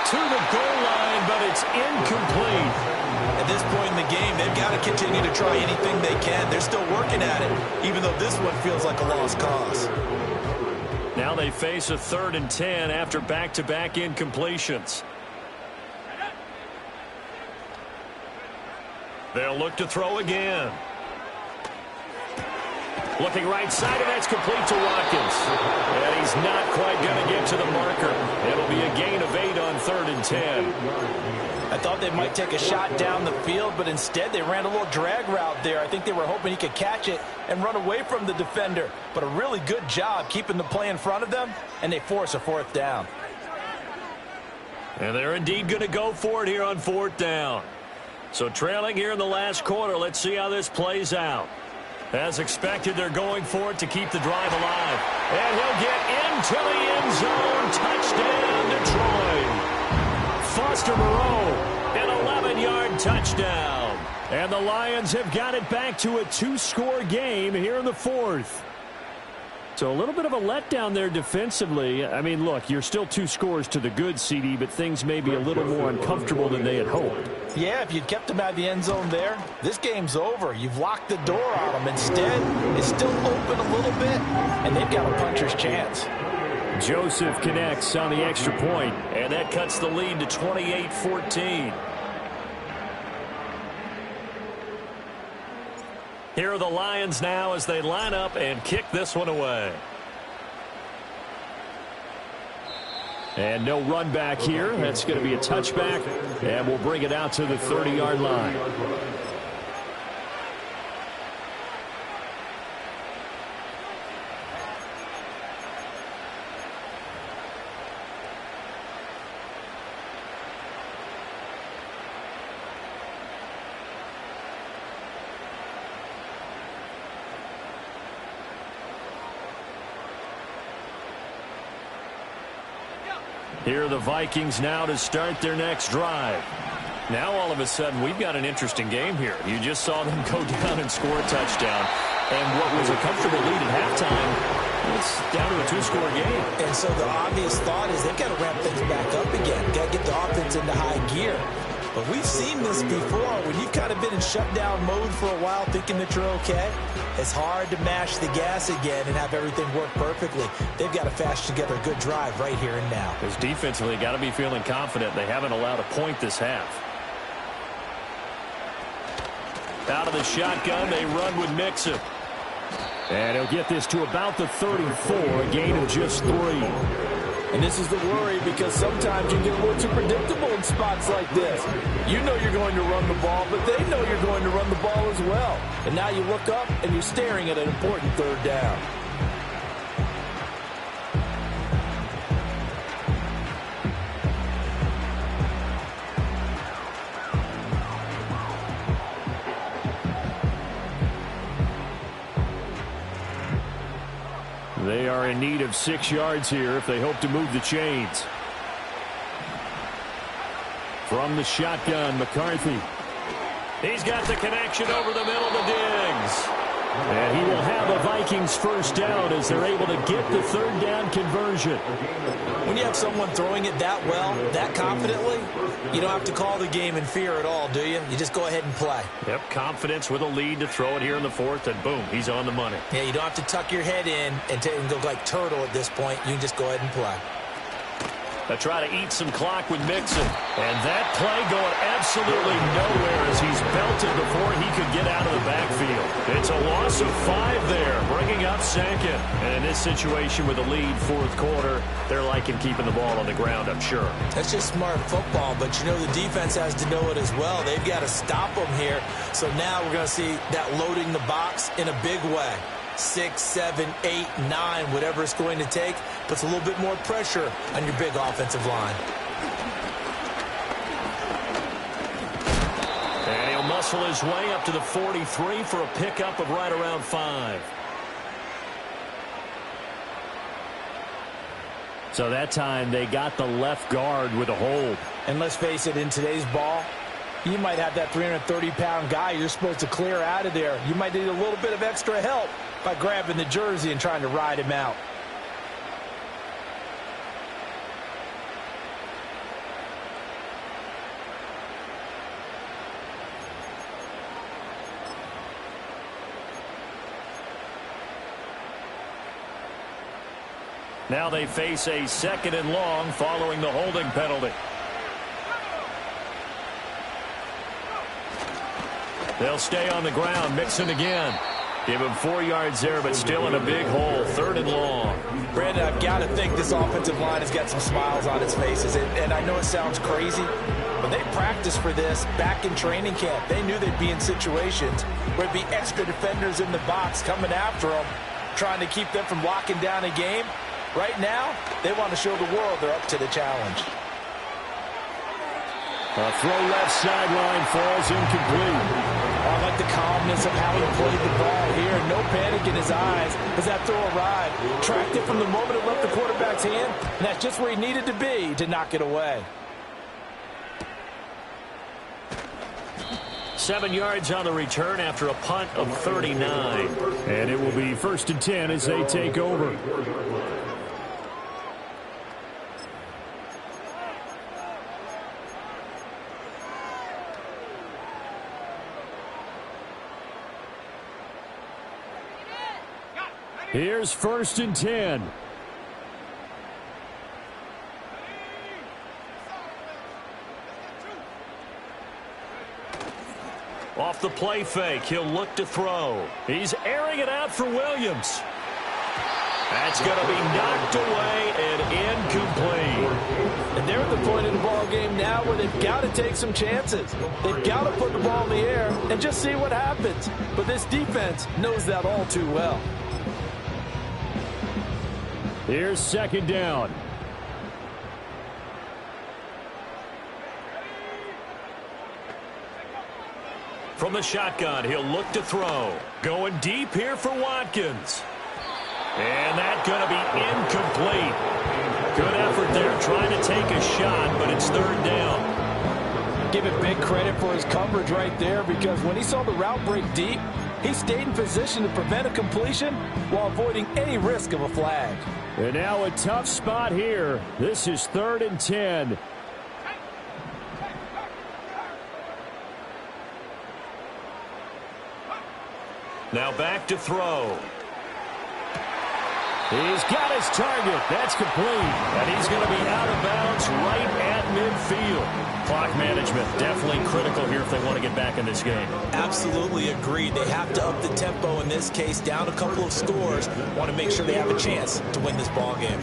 To the goal line, but it's incomplete. At this point in the game, they've got to continue to try anything they can. They're still working at it, even though this one feels like a lost cause. Now they face a 3rd and 10 after back-to-back incompletions. They'll look to throw again. Looking right side, and that's complete to Watkins. And he's not quite going to get to the marker. It'll be a gain of 8 on 3rd and 10. I thought they might take a shot down the field, but instead they ran a little drag route there. I think they were hoping he could catch it and run away from the defender. But a really good job keeping the play in front of them, and they force a 4th down. And they're indeed going to go for it here on 4th down. So trailing here in the last quarter, let's see how this plays out. As expected, they're going for it to keep the drive alive. And he'll get into the end zone. Touchdown, Detroit. Foster Moreau, an 11-yard touchdown. And the Lions have got it back to a 2-score game here in the 4th. So a little bit of a letdown there defensively. I mean, look, you're still 2 scores to the good, CD, but things may be a little more uncomfortable than they had hoped. Yeah, if you'd kept them out of the end zone there, this game's over. You've locked the door on them. Instead, it's still open a little bit, and they've got a puncher's chance. Joseph connects on the extra point, and that cuts the lead to 28-14. Here are the Lions now as they line up and kick this one away. And no run back here. That's going to be a touchback, and we'll bring it out to the 30-yard line. Here are the Vikings now to start their next drive. Now all of a sudden we've got an interesting game here. You just saw them go down and score a touchdown. And what was a comfortable lead at halftime, it's down to a 2-score game. And so the obvious thought is they've got to ramp things back up again. Got to get the offense into high gear. But we've seen this before. When you've kind of been in shutdown mode for a while thinking that you're okay, it's hard to mash the gas again and have everything work perfectly. They've got to fashion together a good drive right here and now. Because defensively, got to be feeling confident. They haven't allowed a point this half. Out of the shotgun, they run with Mixon. And he'll get this to about the 34, a gain of just 3. And this is the worry because sometimes you get a little too predictable in spots like this. You know you're going to run the ball, but they know you're going to run the ball as well. And now you look up and you're staring at an important 3rd down. They are in need of 6 yards here if they hope to move the chains. From the shotgun, McCarthy. He's got the connection over the middle to Diggs. And he will have a Vikings first down as they're able to get the 3rd down conversion. When you have someone throwing it that well, that confidently, you don't have to call the game in fear at all, do you? You just go ahead and play. Yep, confidence with a lead to throw it here in the 4th, and boom, he's on the money. Yeah, you don't have to tuck your head in and go like turtle at this point. You can just go ahead and play. They try to eat some clock with Mixon. And that play going absolutely nowhere as he's belted before he could get out of the backfield. It's a loss of 5 there, bringing up 2nd. And in this situation with a lead 4th quarter, they're liking keeping the ball on the ground, I'm sure. That's just smart football, but you know the defense has to know it as well. They've got to stop them here. So now we're going to see that loading the box in a big way. 6, 7, 8, 9, whatever it's going to take, puts a little bit more pressure on your big offensive line. And he'll muscle his way up to the 43 for a pickup of right around 5. So that time they got the left guard with a hold. And let's face it, in today's ball, you might have that 330-pound guy you're supposed to clear out of there. You might need a little bit of extra help by grabbing the jersey and trying to ride him out. Now they face a 2nd and long following the holding penalty. They'll stay on the ground. Mixon again. Give him 4 yards there, but still in a big hole. 3rd and long. Brandon, I've got to think this offensive line has got some smiles on its faces. And I know it sounds crazy, but they practiced for this back in training camp. They knew they'd be in situations where there'd be extra defenders in the box coming after them, trying to keep them from locking down a game. Right now, they want to show the world they're up to the challenge. A throw left sideline falls incomplete. I like the calmness of how he played the ball here. No panic in his eyes as that throw arrived. Tracked it from the moment it left the quarterback's hand, and that's just where he needed to be to knock it away. 7 yards on the return after a punt of 39. And it will be 1st and 10 as they take over. Here's 1st and 10. Off the play fake, he'll look to throw. He's airing it out for Williams. That's going to be knocked away and incomplete. And they're at the point in the ball game now where they've got to take some chances. They've got to put the ball in the air and just see what happens. But this defense knows that all too well. Here's 2nd down. From the shotgun, he'll look to throw. Going deep here for Watkins. And that's going to be incomplete. Good effort there trying to take a shot, but it's 3rd down. Give him big credit for his coverage right there, because when he saw the route break deep, he stayed in position to prevent a completion while avoiding any risk of a flag. And now a tough spot here. This is 3rd and 10. Now back to throw. He's got his target. That's complete. And he's going to be out of bounds right at midfield. Clock management definitely critical here if they want to get back in this game. Absolutely agreed. They have to up the tempo in this case, down a couple of scores. Want to make sure they have a chance to win this ball game.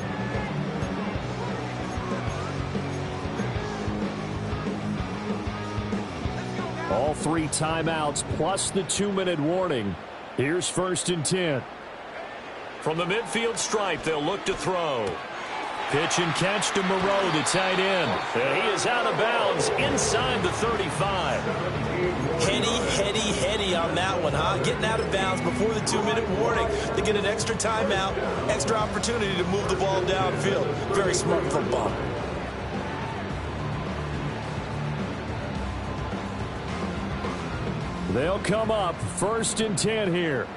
All 3 timeouts plus the 2-minute warning. Here's 1st and 10. From the midfield stripe, they'll look to throw. Pitch and catch to Moreau, the tight end. And he is out of bounds inside the 35. Heady on that one, huh? Getting out of bounds before the 2-minute warning. They get an extra timeout, extra opportunity to move the ball downfield. Very smart football. They'll come up 1st and 10 here.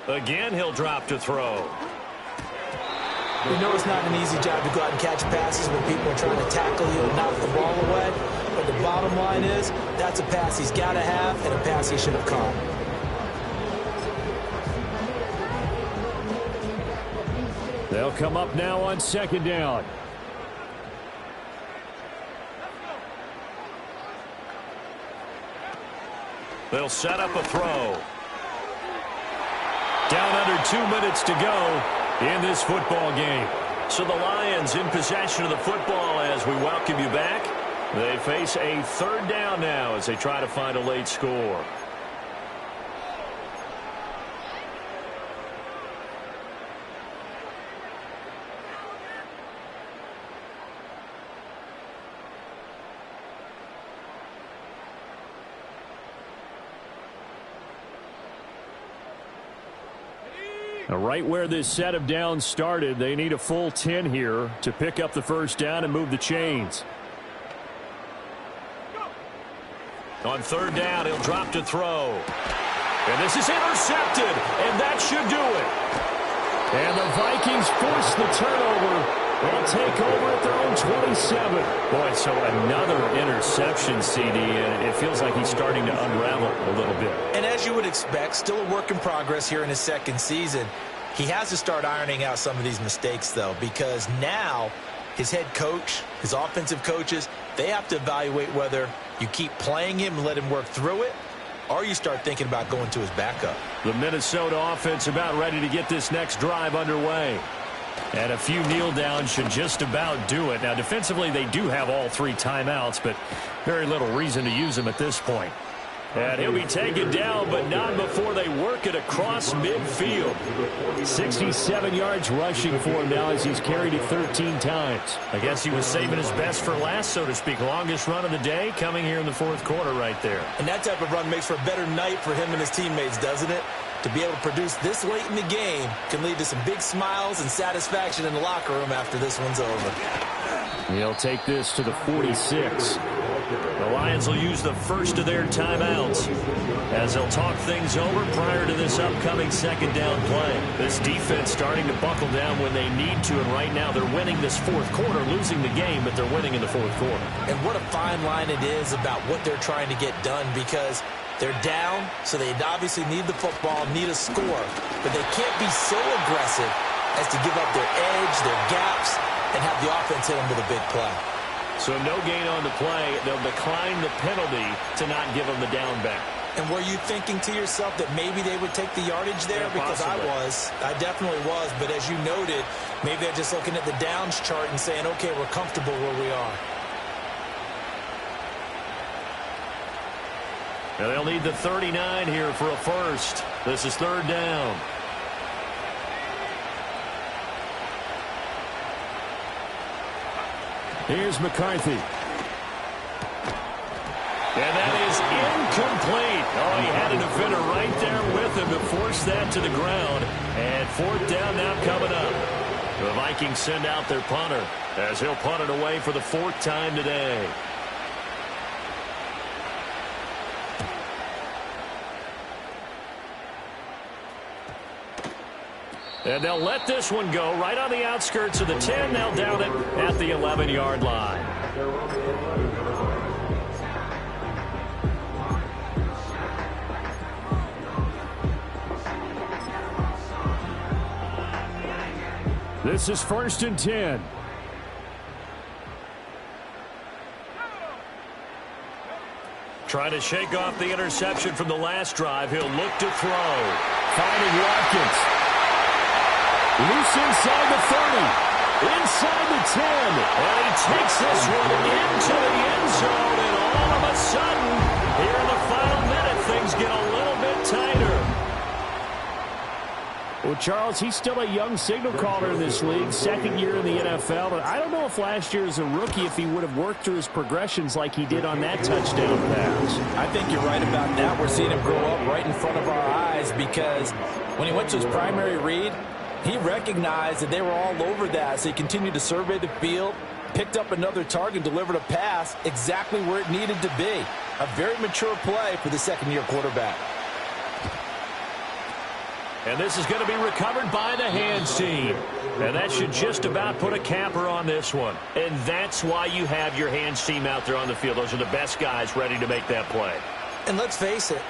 Again, he'll drop to throw. You know it's not an easy job to go out and catch passes when people are trying to tackle you and knock the ball away. But the bottom line is, that's a pass he's got to have and a pass he should have caught. They'll come up now on 2nd down. They'll set up a throw. Down under 2 minutes to go in this football game. So the Lions in possession of the football as we welcome you back. They face a 3rd down now as they try to find a late score. Right where this set of downs started, they need a full 10 here to pick up the 1st down and move the chains. On 3rd down, he'll drop to throw. And this is intercepted, and that should do it. And the Vikings force the turnover. They'll take over at their own 27. Boy, so another interception, CD, and it feels like he's starting to unravel a little bit. And as you would expect, still a work in progress here in his 2nd season. He has to start ironing out some of these mistakes, though, because now his head coach, his offensive coaches, they have to evaluate whether You keep playing him and let him work through it, or you start thinking about going to his backup. The Minnesota offense about ready to get this next drive underway. And a few kneel downs should just about do it. Now, defensively, they do have all 3 timeouts, but very little reason to use them at this point. And he'll be taken down, but not before they work it across midfield. 67 yards rushing for him now as he's carried it 13 times. I guess he was saving his best for last, so to speak. Longest run of the day coming here in the 4th quarter right there. And that type of run makes for a better night for him and his teammates, doesn't it? To be able to produce this late in the game can lead to some big smiles and satisfaction in the locker room after this one's over. He'll take this to the 46. The Lions will use the first of their timeouts as they'll talk things over prior to this upcoming 2nd down play. This defense starting to buckle down when they need to, and right now they're winning this 4th quarter, losing the game, but they're winning in the 4th quarter. And what a fine line it is about what they're trying to get done, because they're down, so they obviously need the football, need a score, but they can't be so aggressive as to give up their edge, their gaps, and have the offense hit them with a big play. So no gain on the play. They'll decline the penalty to not give them the down back. And were you thinking to yourself that maybe they would take the yardage there? Yeah, because possibly. I definitely was. But as you noted, maybe they're just looking at the downs chart and saying, okay, we're comfortable where we are. Now they'll need the 39 here for a first. This is 3rd down. Here's McCarthy. And that is incomplete. Oh, he had a defender right there with him to force that to the ground. And 4th down now coming up. The Vikings send out their punter as he'll punt it away for the 4th time today. And they'll let this one go right on the outskirts of the 10. They'll down it at the 11-yard line. This is 1st and 10. Trying to shake off the interception from the last drive. He'll look to throw. Finding Watkins. Loose inside the 30. Inside the 10. And he takes this one into the end zone. And all of a sudden, here in the final minute, things get a little bit tighter. Well, Charles, he's still a young signal caller in this league, 2nd year in the NFL. But I don't know if last year as a rookie, if he would have worked through his progressions like he did on that touchdown pass. I think you're right about that. We're seeing him grow up right in front of our eyes, because when he went to his primary read, he recognized that they were all over that, so he continued to survey the field, picked up another target, delivered a pass exactly where it needed to be. A very mature play for the 2nd-year quarterback. And this is going to be recovered by the hands team. And that should just about put a capper on this one. And that's why you have your hands team out there on the field. Those are the best guys ready to make that play. And let's face it,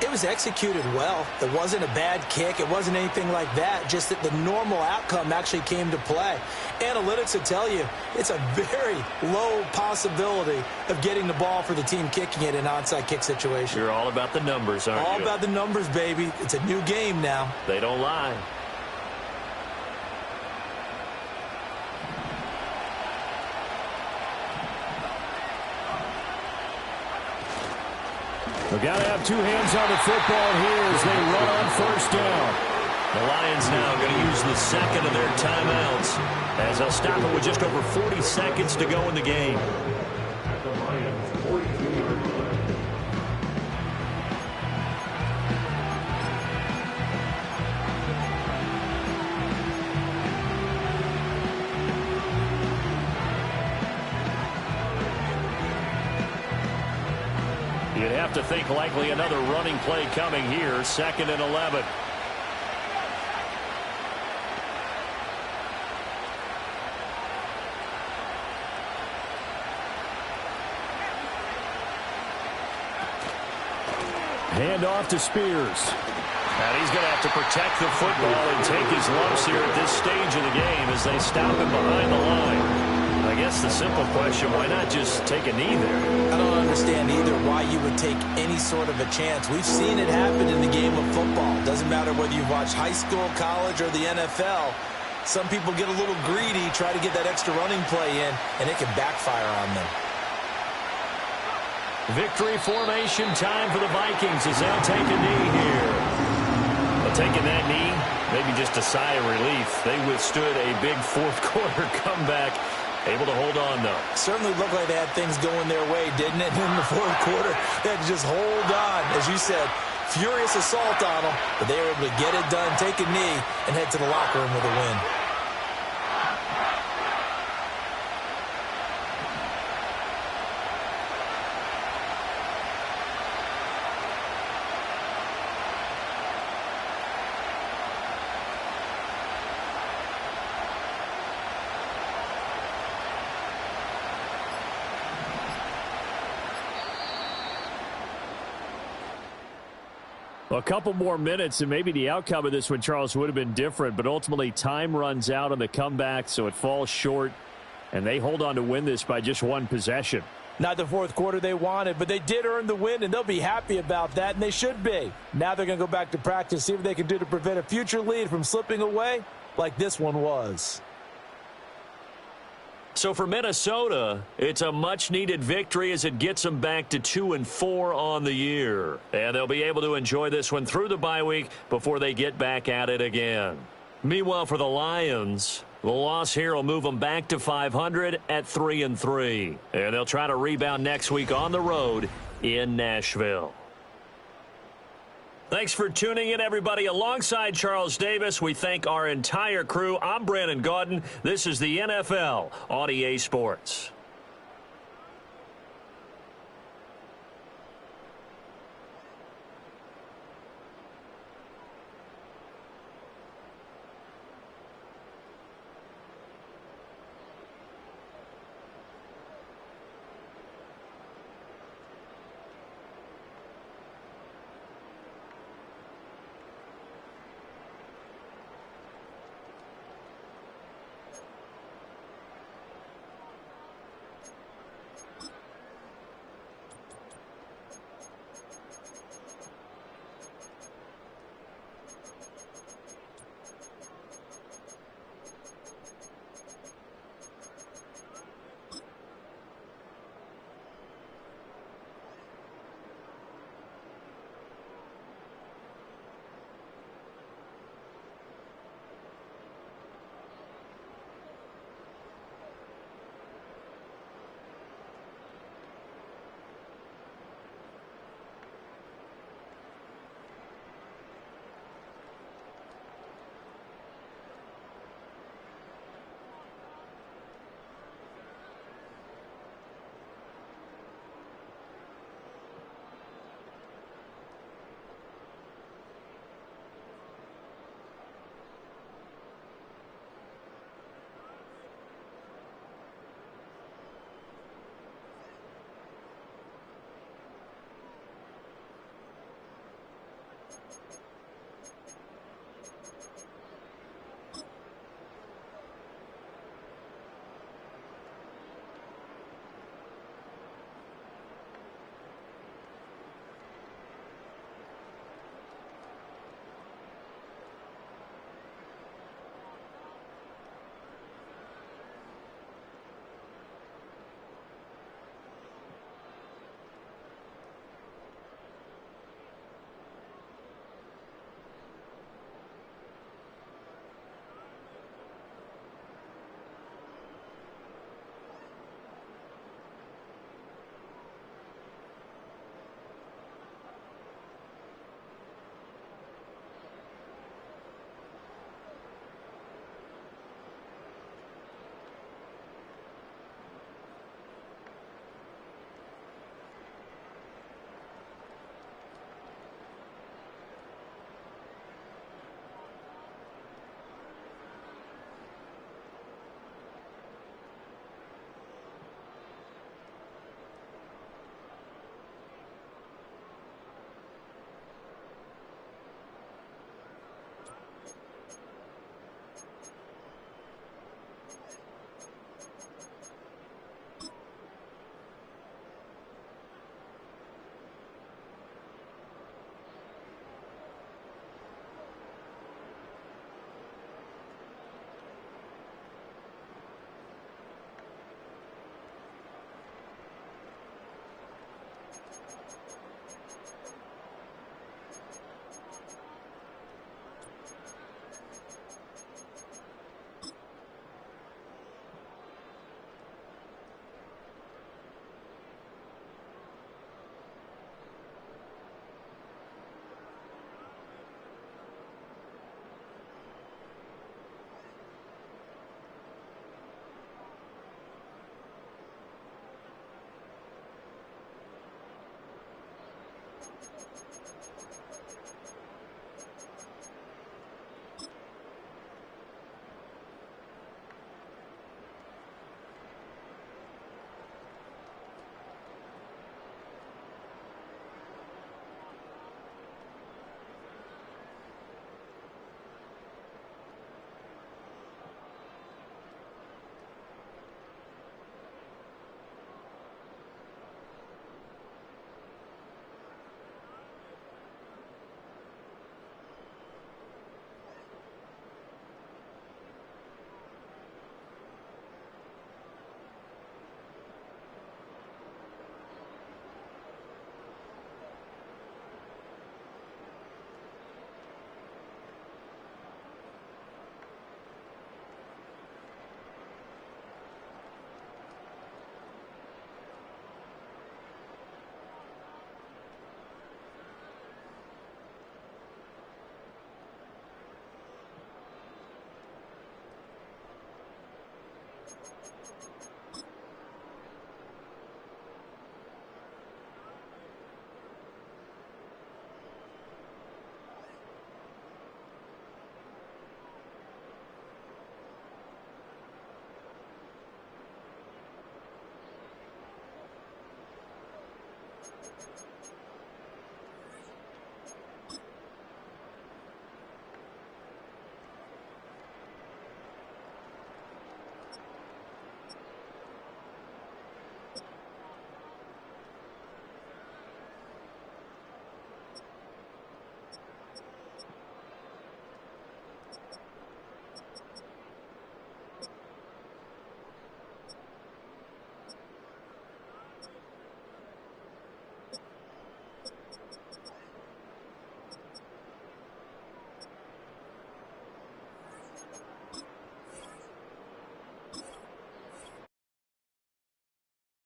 it was executed well. It wasn't a bad kick. It wasn't anything like that. Just that the normal outcome actually came to play. Analytics will tell you it's a very low possibility of getting the ball for the team kicking it in an onside kick situation. You're all about the numbers, aren't you? All about the numbers, baby. It's a new game now. They don't lie. We've got to have 2 hands on the football here as they run on 1st down. The Lions now going to use the 2nd of their timeouts as they'll stop it with just over 40 seconds to go in the game. You'd have to think likely another running play coming here, 2nd and 11. Hand off to Spears. And he's going to have to protect the football and take his lumps here at this stage of the game as they stop him behind the line. I guess the simple question, why not just take a knee there? I don't understand either why you would take any sort of a chance. We've seen it happen in the game of football. Doesn't matter whether you've watched high school, college, or the NFL. Some people get a little greedy, try to get that extra running play in, and it can backfire on them. Victory formation time for the Vikings as they'll take a knee here. But taking that knee, maybe just a sigh of relief. They withstood a big fourth quarter comeback. Able to hold on, though. Certainly looked like they had things going their way, didn't it? In the fourth quarter, they had to just hold on. As you said, furious assault on them, but they were able to get it done, take a knee, and head to the locker room with a win. A couple more minutes, and maybe the outcome of this one, Charles, would have been different, but ultimately time runs out on the comeback, so it falls short, and they hold on to win this by just one possession. Not the fourth quarter they wanted, but they did earn the win, and they'll be happy about that, and they should be. Now they're going to go back to practice, see what they can do to prevent a future lead from slipping away like this one was. So for Minnesota, it's a much-needed victory as it gets them back to 2-4 on the year. And they'll be able to enjoy this one through the bye week before they get back at it again. Meanwhile, for the Lions, the loss here will move them back to 500 at 3-3. And they'll try to rebound next week on the road in Nashville. Thanks for tuning in, everybody. Alongside Charles Davis, we thank our entire crew. I'm Brandon Gaudin. This is the NFL on EA Sports.